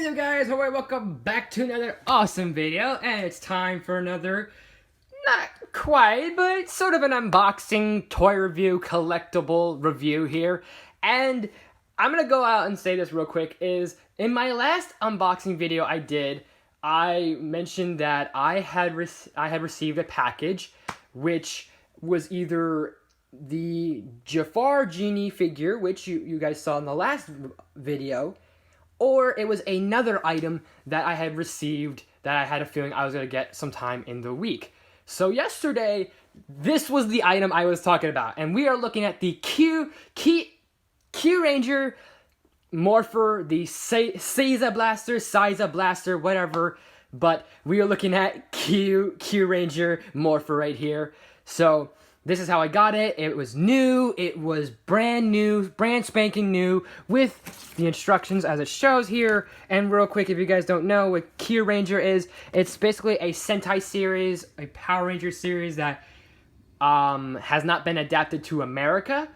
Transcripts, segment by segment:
there guys, alright, welcome back to another awesome video, and it's time for another, not quite, but sort of an unboxing, toy review, collectible review here. And I'm gonna go out and say this real quick, is in my last unboxing video I mentioned that I had received a package, which was either the Jafar Genie figure, which you guys saw in the last video, or it was another item that I had received that I had a feeling I was going to get sometime in the week. So yesterday, this was the item I was talking about. And we are looking at the Kyuranger Morpher, the Siza Blaster, whatever. But we are looking at Kyuranger Morpher right here. So this is how I got it. It was new. It was brand new, brand spanking new, with the instructions as it shows here. And real quick, if you guys don't know what Kyuranger is, it's basically a Sentai series, a Power Ranger series that has not been adapted to America.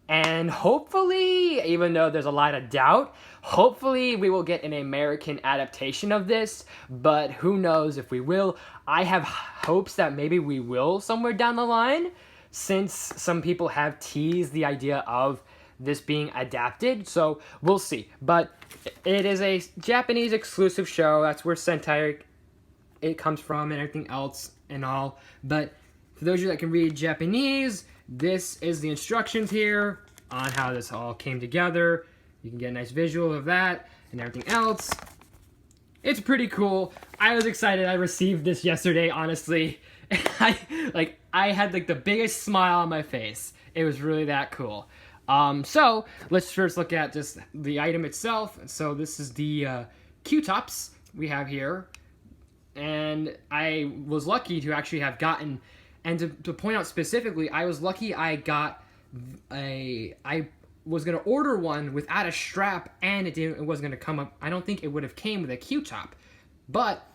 And hopefully, even though there's a lot of doubt, hopefully we will get an American adaptation of this. But who knows if we will. I have hopes that maybe we will somewhere down the line, since some people have teased the idea of this being adapted, so we'll see. But it is a Japanese exclusive show. That's where Sentai it comes from and everything else and all. But for those of you that can read Japanese, this is the instructions here on how this all came together. You can get a nice visual of that and everything else. It's pretty cool. I was excited. I received this yesterday, honestly. I had like the biggest smile on my face. It was really that cool. So let's first look at just the item itself. So this is the Q-tops we have here, and I was lucky to actually have gotten, and to point out specifically, I was lucky I got I was gonna order one without a strap, and it wasn't gonna come up. I don't think it would have came with a Q-top, but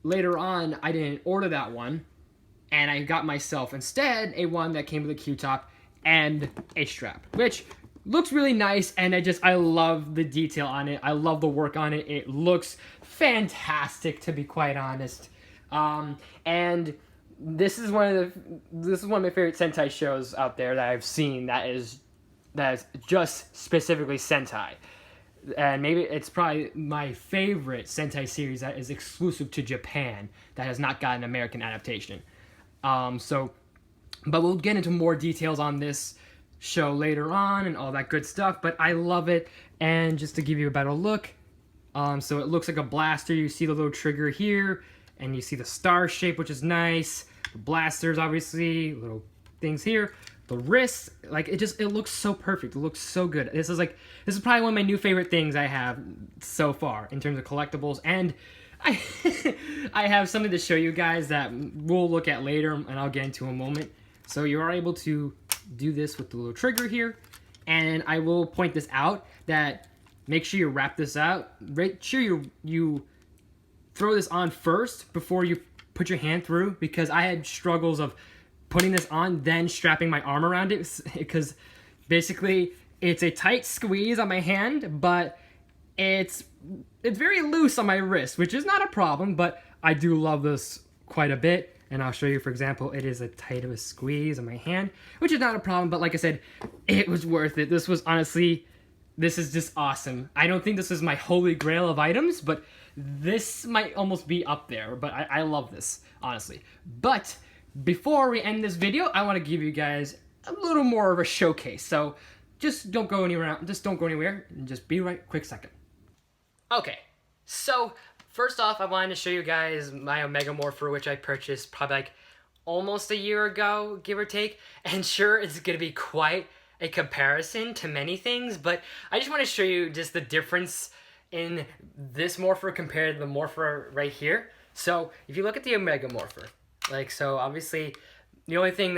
later on, I didn't order that one, and I got myself instead a one that came with a Q-top and a strap, which looks really nice, and I love the detail on it. I love the work on it. It looks fantastic, to be quite honest. And this is one of my favorite Sentai shows out there that I've seen that is just specifically Sentai. And maybe it's probably my favorite Sentai series that is exclusive to Japan that has not gotten an American adaptation. But we'll get into more details on this show later on and all that good stuff. But I love it. And just to give you a better look, so it looks like a blaster. You see the little trigger here, and you see the star shape, which is nice. The blasters, obviously, little things here. The wrist, like, it looks so perfect. It looks so good. This is probably one of my new favorite things I have so far in terms of collectibles. And I have something to show you guys that we'll look at later, and I'll get into in a moment. So you are able to do this with the little trigger here. And I will point this out, that make sure you wrap this out. Make sure you throw this on first before you put your hand through, because I had struggles of putting this on, then strapping my arm around it, because basically it's a tight squeeze on my hand, but it's very loose on my wrist, which is not a problem, but I do love this quite a bit. And I'll show you, for example, it is a tight of a squeeze on my hand, which is not a problem, but like I said, it was worth it. This is just awesome. I don't think this is my holy grail of items, but this might almost be up there, but I love this, honestly. But before we end this video, I want to give you guys a little more of a showcase. So just don't go anywhere. And just be right quick second. Okay, so first off, I wanted to show you guys my Omega Morpher, which I purchased probably like almost a year ago, give or take. And sure, it's going to be quite a comparison to many things, but I just want to show you just the difference in this Morpher compared to the Morpher right here. So if you look at the Omega Morpher, so obviously the only thing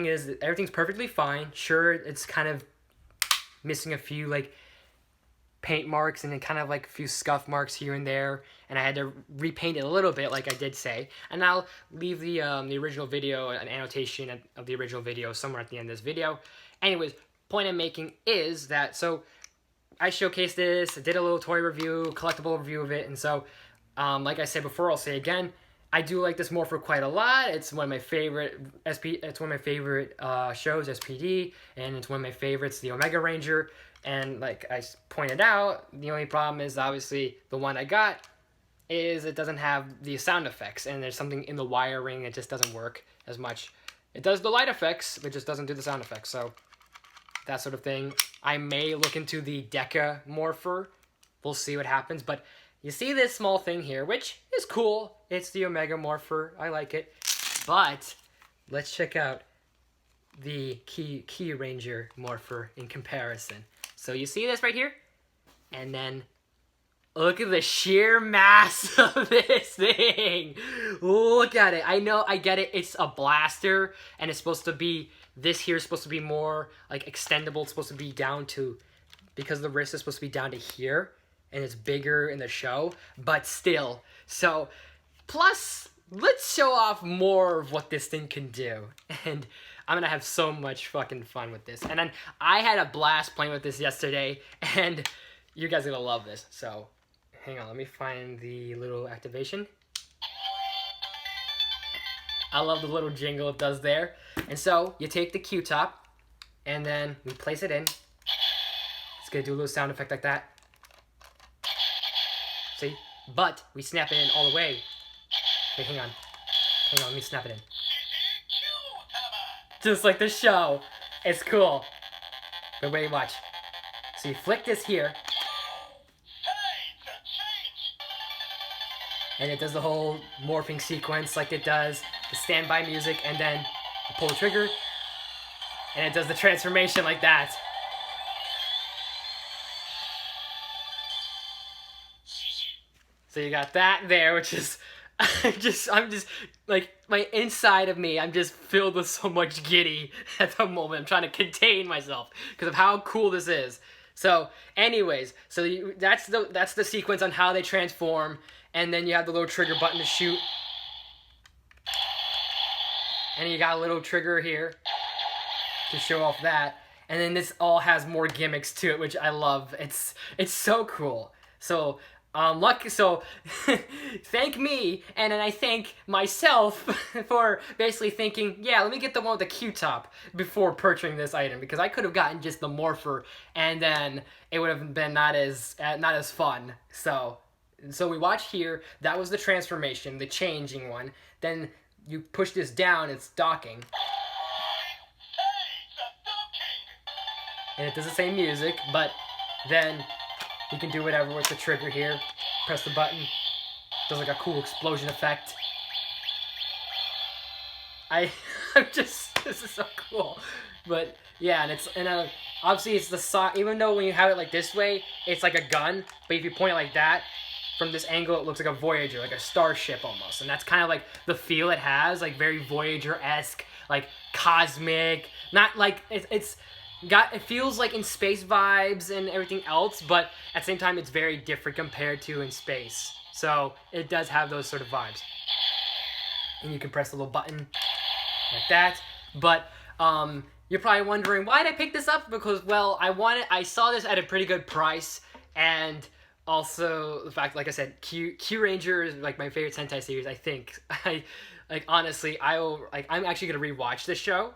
is that everything's perfectly fine. Sure, it's kind of missing a few like paint marks and then kind of like a few scuff marks here and there, and I had to repaint it a little bit, like I did say. And I'll leave the original video, an annotation of the original video somewhere at the end of this video. Anyways, point I'm making is that, so I showcased this, I did a little toy review, collectible review of it, and so, like I said before, I'll say again, I do like this Morpher quite a lot. It's one of my favorite It's one of my favorite shows, SPD, and it's one of my favorites, the Omega Ranger. And like I pointed out, the only problem is obviously the one I got is it doesn't have the sound effects, and there's something in the wiring that just doesn't work as much. It does the light effects, but just doesn't do the sound effects. So that sort of thing. I may look into the Deca Morpher. We'll see what happens, but you see this small thing here, which is cool. It's the Omega Morpher. I like it. But let's check out the Kyuranger Morpher in comparison. So you see this right here? And then look at the sheer mass of this thing. Look at it. I know, I get it. It's a blaster, and it's supposed to be, this here is supposed to be more like extendable. It's supposed to be down to, because the wrist is supposed to be down to here, and it's bigger in the show, but still. So, plus, let's show off more of what this thing can do. And I'm gonna have so much fucking fun with this. And then I had a blast playing with this yesterday, and you guys are gonna love this. So, hang on, let me find the little activation. I love the little jingle it does there. And so, you take the Q-top, and then we place it in. It's gonna do a little sound effect like that. See? But we snap it in all the way. Wait, hang on. Hang on, let me snap it in. Just like the show. It's cool. But wait, watch. So you flick this here. And it does the whole morphing sequence like it does. The standby music, and then you pull the trigger. And it does the transformation like that. So you got that there, which is, I'm just, like, my inside of me, I'm just filled with so much giddy at the moment. I'm trying to contain myself because of how cool this is. So, anyways, so that's the sequence on how they transform, and then you have the little trigger button to shoot. And you got a little trigger here to show off that. And then this all has more gimmicks to it, which I love. It's so cool. So, thank me, and then I thank myself for basically thinking, yeah, let me get the one with the Q-top before purchasing this item, because I could have gotten just the Morpher, and then it would have been not as fun. So we watch here. That was the transformation, the changing one. Then you push this down, it's docking. And it does the same music, but then you can do whatever with the trigger here. Press the button. Does like a cool explosion effect. I'm just, this is so cool. But yeah, and obviously it's the sock. Even though when you have it like this way, it's like a gun. But if you point it like that, from this angle, it looks like a Voyager, like a starship almost. And that's kind of like the feel it has, like very Voyager-esque, like cosmic. Not like it feels like in space vibes and everything else, but at the same time it's very different compared to in space. So it does have those sort of vibes. And you can press the little button like that. But you're probably wondering, why did I pick this up? Because, well, I saw this at a pretty good price, and also the fact, like I said, Kyuranger is like my favorite Sentai series, I think. Honestly, I'm actually gonna rewatch this show.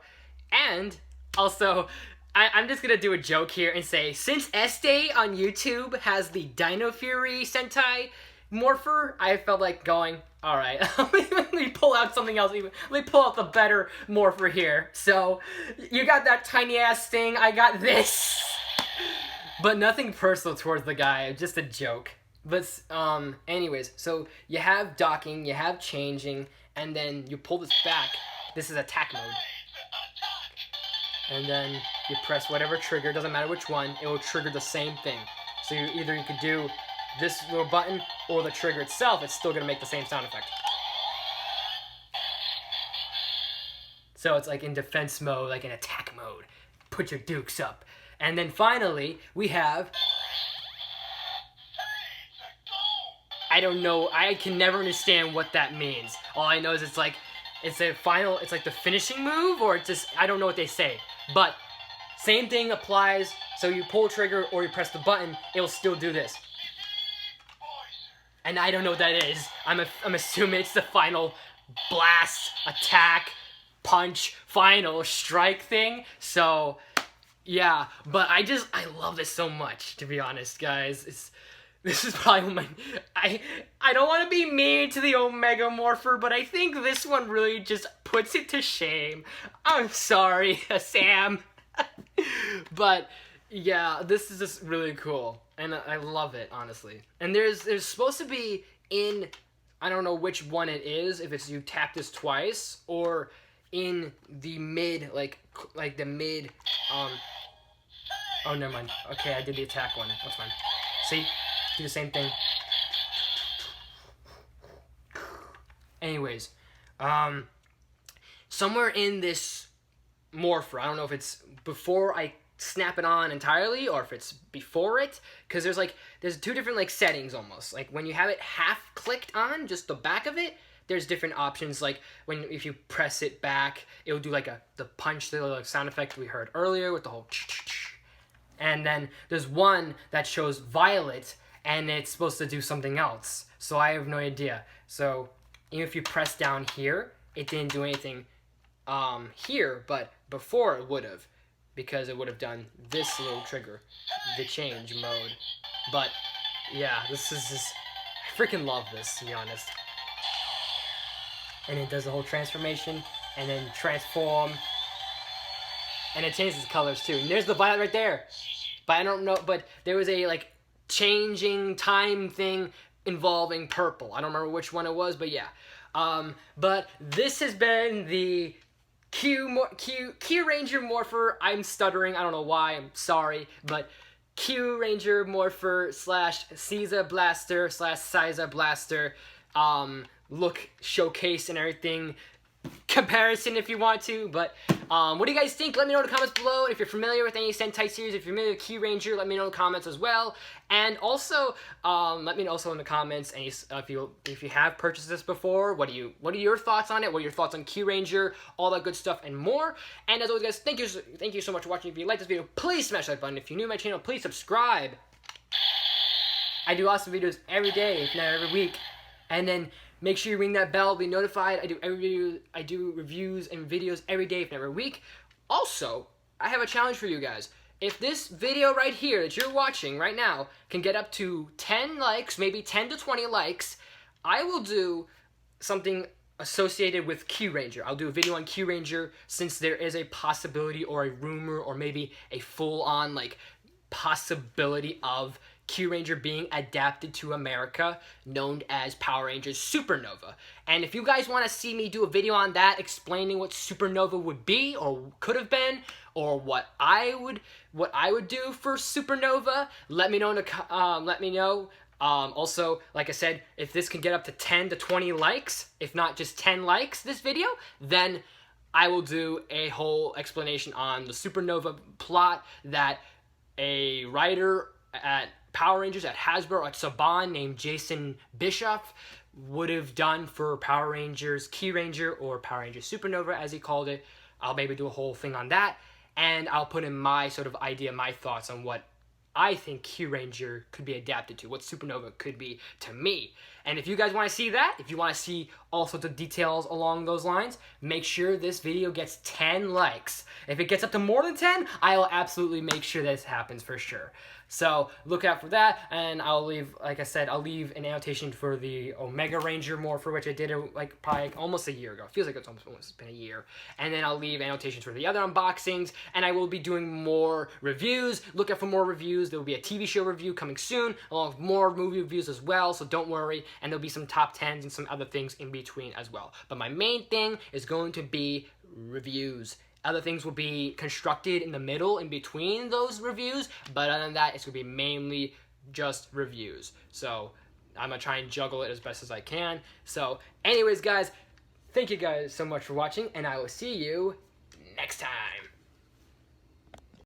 And also, I'm just gonna do a joke here and say, since Estee on YouTube has the Dino Fury Sentai Morpher, I felt like going, alright, let me pull out something else. Let me pull out the better Morpher here. So, you got that tiny ass thing, I got this. But nothing personal towards the guy, just a joke. But, anyways, so you have docking, you have changing, and then you pull this back. This is attack mode. And then you press whatever trigger, doesn't matter which one, it will trigger the same thing. So you could do this little button or the trigger itself, it's still going to make the same sound effect. So it's like in defense mode, like in attack mode. Put your dukes up. And then finally, we have, I don't know, I can never understand what that means. All I know is it's like the finishing move, or it's just, I don't know what they say. But same thing applies, So you pull the trigger or you press the button, it will still do this. And I don't know what that is. I'm assuming it's the final blast, attack, punch, final strike thing. So, yeah. But I love this so much, to be honest, guys. This is probably my... I don't want to be mean to the Omega Morpher, but I think this one really just puts it to shame. I'm sorry, Sam. But, yeah, this is just really cool. And I love it, honestly. And there's supposed to be in... I don't know which one it is, if it's you tap this twice, or in the mid, like the mid, oh, never mind. Okay, I did the attack one. That's fine. See? Do the same thing. Anyways, somewhere in this Morpher, I don't know if it's before I snap it on entirely or if it's before it, because there's two different settings almost. Like when you have it half clicked on, just the back of it, there's different options. Like if you press it back, it'll do the punch, the sound effect we heard earlier with the whole and then there's one that shows violet and it's supposed to do something else. So I have no idea. So even if you press down here, it didn't do anything here, but before it would have, because it would have done this little trigger, the change mode. But yeah, this is just, I freaking love this, to be honest. And it does the whole transformation, and then transform, and it changes colors too. And there's the violet right there. But I don't know, but there was a changing time thing involving purple. I don't remember which one it was, but yeah. But this has been the Kyuranger Morpher. I'm stuttering. I don't know why. I'm sorry. But Kyuranger Morpher / Seiza Blaster / Seiza Blaster look showcase and everything comparison if you want to. But what do you guys think? Let me know in the comments below. If you're familiar with any Sentai series, if you're familiar with Kyuranger, let me know in the comments as well. And also let me know also in the comments if you have purchased this before, what are your thoughts on it? What are your thoughts on Kyuranger? All that good stuff and more. And as always, guys, thank you so much for watching. If you like this video, please smash that button. If you're new to my channel, please subscribe. I do awesome videos every day, if not every week. And then make sure you ring that bell, be notified. I do reviews and videos every day, if not every week. Also, I have a challenge for you guys. If this video right here that you're watching right now can get up to 10 likes, maybe 10 to 20 likes, I will do something associated with Kyuranger. I'll do a video on Kyuranger, since there is a possibility or a rumor or maybe a full-on possibility of Kyuranger being adapted to America, known as Power Rangers Supernova. And if you guys want to see me do a video on that, explaining what Supernova would be or could have been, or what I would do for Supernova, let me know let me know. Also, like I said, if this can get up to 10 to 20 likes, if not just 10 likes this video, then I will do a whole explanation on the Supernova plot that a writer at Power Rangers at Hasbro at Saban named Jason Bischoff would have done for Power Rangers Kyuranger, or Power Rangers Supernova as he called it. I'll maybe do a whole thing on that, and I'll put in my sort of idea, my thoughts on what I think Kyuranger could be adapted to, what Supernova could be to me. And if you guys want to see that, if you want to see all sorts of details along those lines, make sure this video gets 10 likes. If it gets up to more than 10, I will absolutely make sure this happens for sure. So look out for that, and I'll leave, like I said, I'll leave an annotation for the Omega Ranger Morpher, which I did probably almost a year ago. It feels like it's almost been a year. And then I'll leave annotations for the other unboxings, and I will be doing more reviews. Look out for more reviews. There will be a TV show review coming soon, along with more movie reviews as well, so don't worry. And there'll be some top 10s and some other things in between as well. But my main thing is going to be reviews. Other things will be constructed in the middle, in between those reviews, but other than that, it's going to be mainly just reviews. So I'm going to try and juggle it as best as I can. So anyways, guys, thank you guys so much for watching, and I will see you next time.